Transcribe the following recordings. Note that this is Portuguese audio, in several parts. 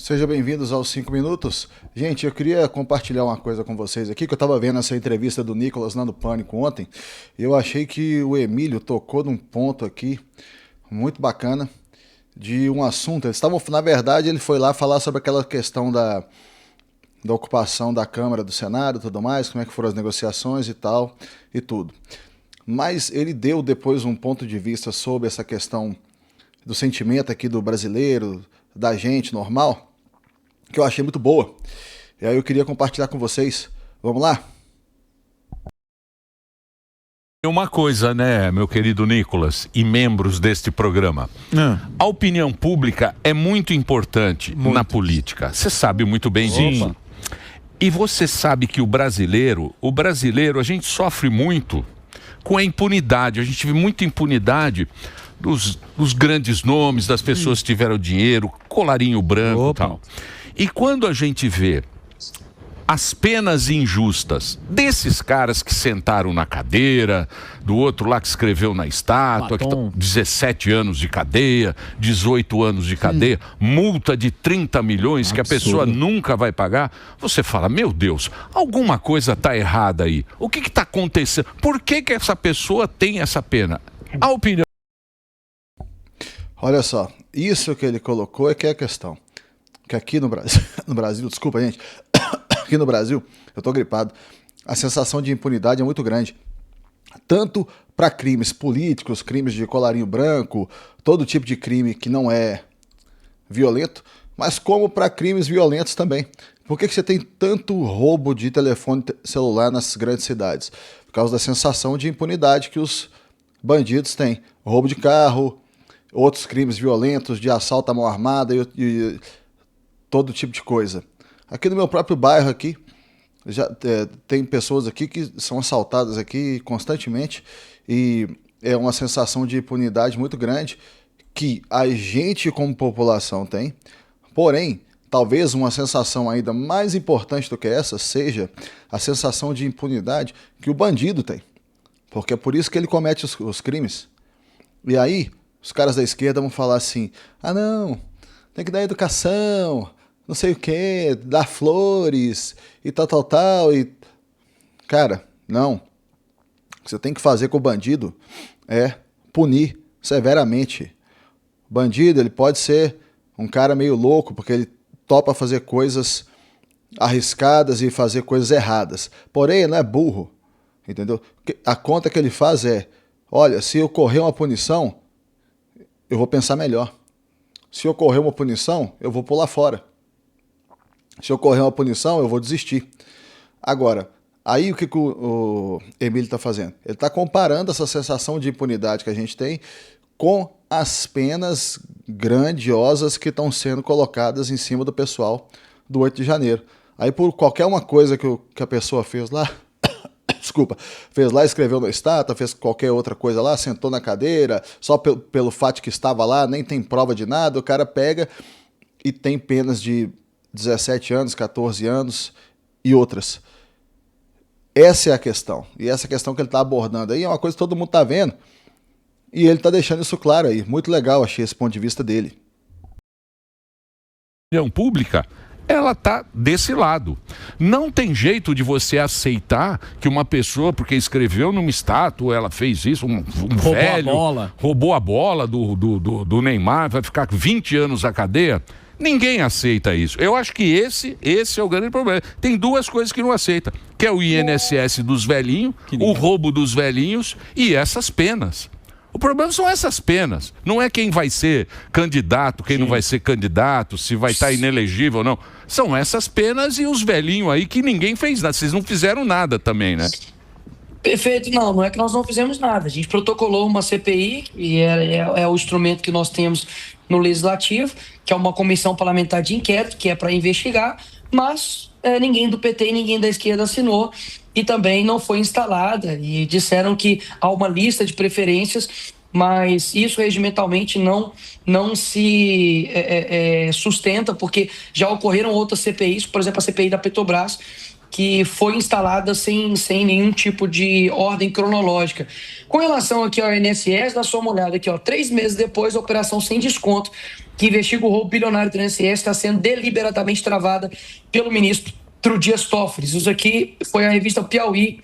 Sejam bem-vindos aos 5 minutos. Gente, eu queria compartilhar uma coisa com vocês aqui, que eu estava vendo essa entrevista do Nicolas lá no Pânico ontem, e eu achei que o Emílio tocou num ponto aqui muito bacana de um assunto. Eles estavam, na verdade, ele foi lá falar sobre aquela questão da ocupação da Câmara, do Senado e tudo mais, como é que foram as negociações e tal, e tudo. Mas ele deu depois um ponto de vista sobre essa questão do sentimento aqui do brasileiro, da gente normal, que eu achei muito boa. E aí eu queria compartilhar com vocês. Vamos lá? Uma coisa, né, meu querido Nicolas e membros deste programa. A opinião pública é muito importante na política. Você sabe muito bem disso. E você sabe que o brasileiro, a gente sofre muito com a impunidade. A gente vê muita impunidade dos grandes nomes, das pessoas que tiveram dinheiro, colarinho branco e tal. E quando a gente vê as penas injustas desses caras que sentaram na cadeira, do outro lá que escreveu na estátua, que estão 17 anos de cadeia, 18 anos de cadeia, multa de 30 milhões que a pessoa nunca vai pagar, você fala, meu Deus, alguma coisa está errada aí. O que está acontecendo? Por que essa pessoa tem essa pena? A opinião... Olha só, isso que ele colocou é que é a questão. Que aqui no Brasil, desculpa gente, aqui no Brasil, eu tô gripado, a sensação de impunidade é muito grande. Tanto para crimes políticos, crimes de colarinho branco, todo tipo de crime que não é violento, mas como para crimes violentos também. Por que você tem tanto roubo de telefone celular nas grandes cidades? Por causa da sensação de impunidade que os bandidos têm. Roubo de carro, outros crimes violentos, de assalto à mão armada e todo tipo de coisa. Aqui no meu próprio bairro aqui, já tem pessoas aqui que são assaltadas aqui constantemente e é uma sensação de impunidade muito grande que a gente como população tem. Porém, talvez uma sensação ainda mais importante do que essa seja a sensação de impunidade que o bandido tem. Porque é por isso que ele comete os crimes. E aí, os caras da esquerda vão falar assim, ah não, tem que dar educação, não sei o que, dar flores e tal, e... Cara, não. O que você tem que fazer com o bandido é punir severamente. O bandido, ele pode ser um cara meio louco, porque ele topa fazer coisas arriscadas e fazer coisas erradas. Porém, ele não é burro, entendeu? A conta que ele faz é, olha, se ocorrer uma punição, eu vou pensar melhor. Se ocorrer uma punição, eu vou pular fora. Se ocorrer uma punição, eu vou desistir. Agora, aí o que o Emílio está fazendo? Ele está comparando essa sensação de impunidade que a gente tem com as penas grandiosas que estão sendo colocadas em cima do pessoal do 8 de janeiro. Aí por qualquer uma coisa que a pessoa fez lá, fez lá, escreveu na estátua, fez qualquer outra coisa lá, sentou na cadeira, só pelo fato que estava lá, nem tem prova de nada, o cara pega e tem penas de 17 anos, 14 anos e outras. Essa é a questão. E essa questão que ele está abordando aí é uma coisa que todo mundo está vendo. E ele está deixando isso claro aí. Muito legal, achei esse ponto de vista dele. A opinião pública, ela está desse lado. Não tem jeito de você aceitar que uma pessoa, porque escreveu numa estátua, ela fez isso, um velho, roubou a bola do Neymar, vai ficar 20 anos na cadeia. Ninguém aceita isso. Eu acho que esse é o grande problema. Tem duas coisas que não aceita, que é o INSS dos velhinhos, o roubo dos velhinhos e essas penas. O problema são essas penas. Não é quem vai ser candidato, quem não vai ser candidato, se vai estar inelegível ou não. São essas penas e os velhinhos aí que ninguém fez nada. Vocês não fizeram nada também, né? Perfeito, não é que nós não fizemos nada. A gente protocolou uma CPI, e é o instrumento que nós temos no Legislativo, que é uma comissão parlamentar de inquérito, que é para investigar, mas ninguém do PT e ninguém da esquerda assinou, e também não foi instalada, e disseram que há uma lista de preferências, mas isso regimentalmente não se sustenta, porque já ocorreram outras CPIs, por exemplo, a CPI da Petrobras, que foi instalada sem nenhum tipo de ordem cronológica. Com relação aqui ao INSS, dá só uma olhada aqui, ó, 3 meses depois, a operação sem desconto, que investiga o roubo bilionário do INSS, está sendo deliberadamente travada pelo ministro Dias Toffoli. Isso aqui foi a revista Piauí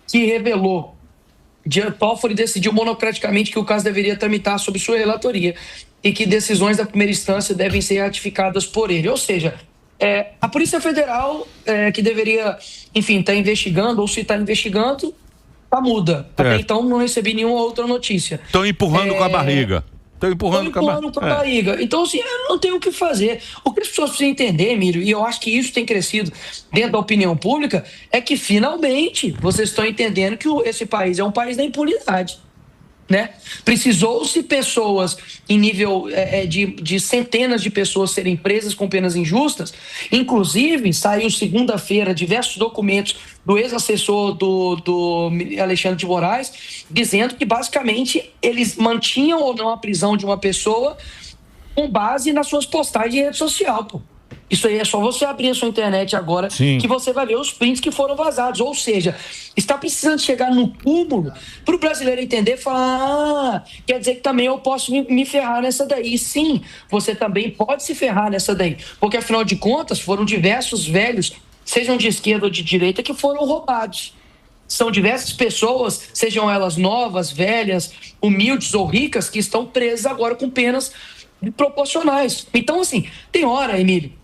que revelou. Dias Toffoli decidiu monocraticamente que o caso deveria tramitar sob sua relatoria e que decisões da primeira instância devem ser ratificadas por ele. Ou seja, a Polícia Federal, que deveria, enfim, estar investigando, ou se está investigando, está muda. Até então não recebi nenhuma outra notícia. Estão empurrando com a barriga. Estão empurrando com a barriga. Então, assim, eu não tenho o que fazer. O que as pessoas precisam entender, Emílio, e eu acho que isso tem crescido dentro da opinião pública, é que finalmente vocês estão entendendo que esse país é um país da impunidade. Né? Precisou-se pessoas em nível de centenas de pessoas serem presas com penas injustas. Inclusive, saiu segunda-feira diversos documentos do ex-assessor do Alexandre de Moraes, dizendo que basicamente eles mantinham ou não a prisão de uma pessoa com base nas suas postagens de rede social, pô. Isso aí é só você abrir a sua internet agora, sim, que você vai ver os prints que foram vazados. Ou seja, está precisando chegar no cúmulo para o brasileiro entender e falar, quer dizer que também eu posso me ferrar nessa daí. Sim, você também pode se ferrar nessa daí. Porque, afinal de contas, foram diversos velhos, sejam de esquerda ou de direita, que foram roubados. São diversas pessoas, sejam elas novas, velhas, humildes ou ricas, que estão presas agora com penas proporcionais. Então, assim, tem hora, Emílio,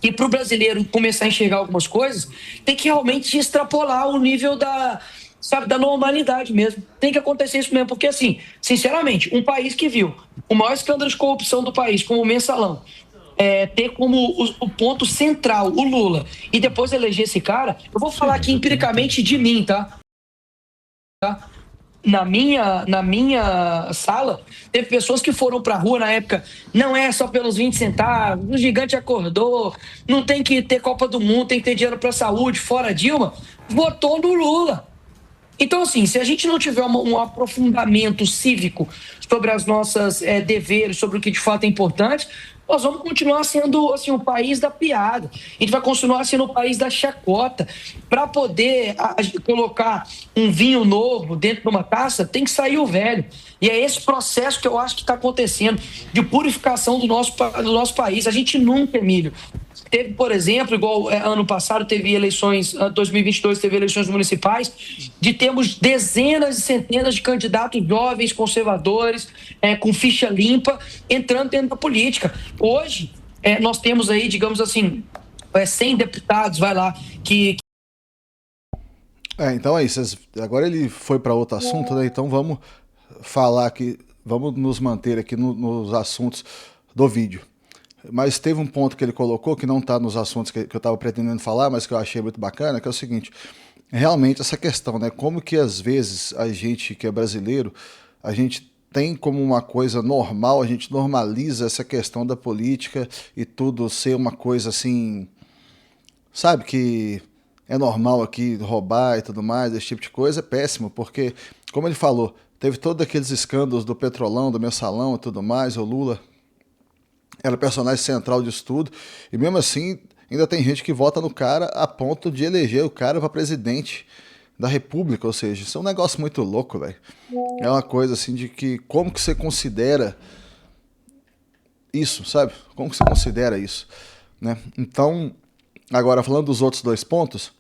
e para o brasileiro começar a enxergar algumas coisas, tem que realmente extrapolar o nível da normalidade mesmo. Tem que acontecer isso mesmo, porque assim, sinceramente, um país que viu o maior escândalo de corrupção do país, como o Mensalão, ter como o ponto central o Lula, e depois eleger esse cara, eu vou falar aqui empiricamente de mim, tá? Na minha sala, teve pessoas que foram pra rua na época, não é só pelos 20 centavos, o gigante acordou, não tem que ter Copa do Mundo, tem que ter dinheiro pra saúde, fora Dilma, votou no Lula. Então, assim, se a gente não tiver um aprofundamento cívico sobre as nossas deveres, sobre o que de fato é importante, nós vamos continuar sendo assim, o país da piada. A gente vai continuar sendo o país da chacota. Para poder colocar um vinho novo dentro de uma taça, tem que sair o velho. E é esse processo que eu acho que está acontecendo, de purificação do nosso país. A gente nunca, Emílio, teve, por exemplo, igual ano passado teve eleições, 2022 teve eleições municipais, de termos dezenas e centenas de candidatos jovens, conservadores, com ficha limpa, entrando dentro da política. Hoje, nós temos aí, digamos assim, 100 deputados, vai lá, que... Então é isso. Agora ele foi para outro assunto, né? Então vamos falar aqui, vamos nos manter aqui nos assuntos do vídeo. Mas teve um ponto que ele colocou que não está nos assuntos que eu estava pretendendo falar, mas que eu achei muito bacana, que é o seguinte, realmente essa questão, né? Como que às vezes a gente que é brasileiro, a gente tem como uma coisa normal, a gente normaliza essa questão da política e tudo ser uma coisa assim, sabe, que é normal aqui roubar e tudo mais, esse tipo de coisa é péssimo, porque, como ele falou, teve todos aqueles escândalos do Petrolão, do Mensalão e tudo mais, o Lula era personagem central disso tudo, e mesmo assim ainda tem gente que vota no cara a ponto de eleger o cara para presidente da República, ou seja, isso é um negócio muito louco, velho. É uma coisa assim de que, como que você considera isso, sabe? Como que você considera isso, né? Então, agora falando dos outros dois pontos,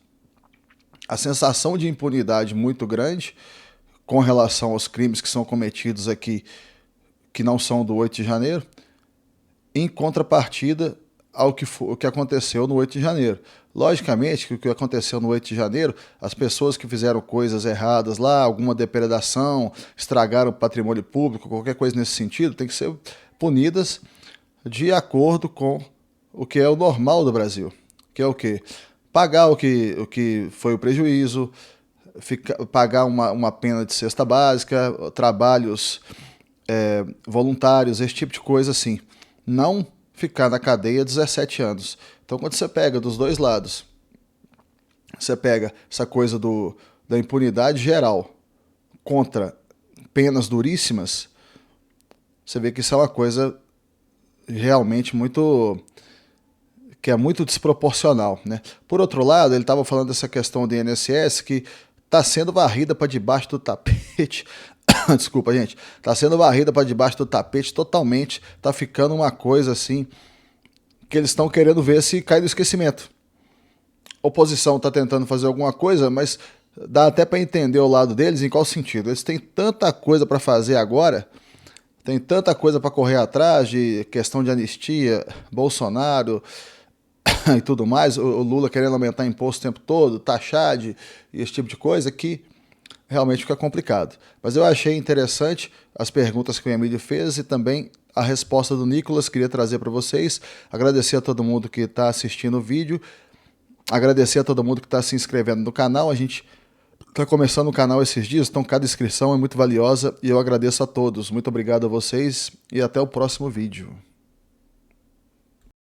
a sensação de impunidade muito grande com relação aos crimes que são cometidos aqui, que não são do 8 de janeiro, em contrapartida ao que aconteceu no 8 de janeiro. Logicamente que o que aconteceu no 8 de janeiro, as pessoas que fizeram coisas erradas lá, alguma depredação, estragaram o patrimônio público, qualquer coisa nesse sentido, tem que ser punidas de acordo com o que é o normal do Brasil, que é o quê? Pagar o que foi o prejuízo, pagar uma pena de cesta básica, trabalhos voluntários, esse tipo de coisa assim. Não ficar na cadeia 17 anos. Então, quando você pega dos dois lados, você pega essa coisa da impunidade geral contra penas duríssimas, você vê que isso é uma coisa realmente muito... que é muito desproporcional, né? Por outro lado, ele estava falando dessa questão do INSS que está sendo varrida para debaixo do tapete. Desculpa, gente. Está sendo varrida para debaixo do tapete totalmente. Está ficando uma coisa assim que eles estão querendo ver se cai no esquecimento. A oposição está tentando fazer alguma coisa, mas dá até para entender o lado deles em qual sentido. Eles têm tanta coisa para fazer agora, tem tanta coisa para correr atrás de questão de anistia, Bolsonaro e tudo mais, o Lula querendo aumentar imposto o tempo todo, taxar e esse tipo de coisa, que realmente fica complicado. Mas eu achei interessante as perguntas que o Emílio fez e também a resposta do Nicolas, queria trazer para vocês. Agradecer a todo mundo que está assistindo o vídeo, agradecer a todo mundo que está se inscrevendo no canal. A gente está começando o canal esses dias, então cada inscrição é muito valiosa e eu agradeço a todos. Muito obrigado a vocês e até o próximo vídeo.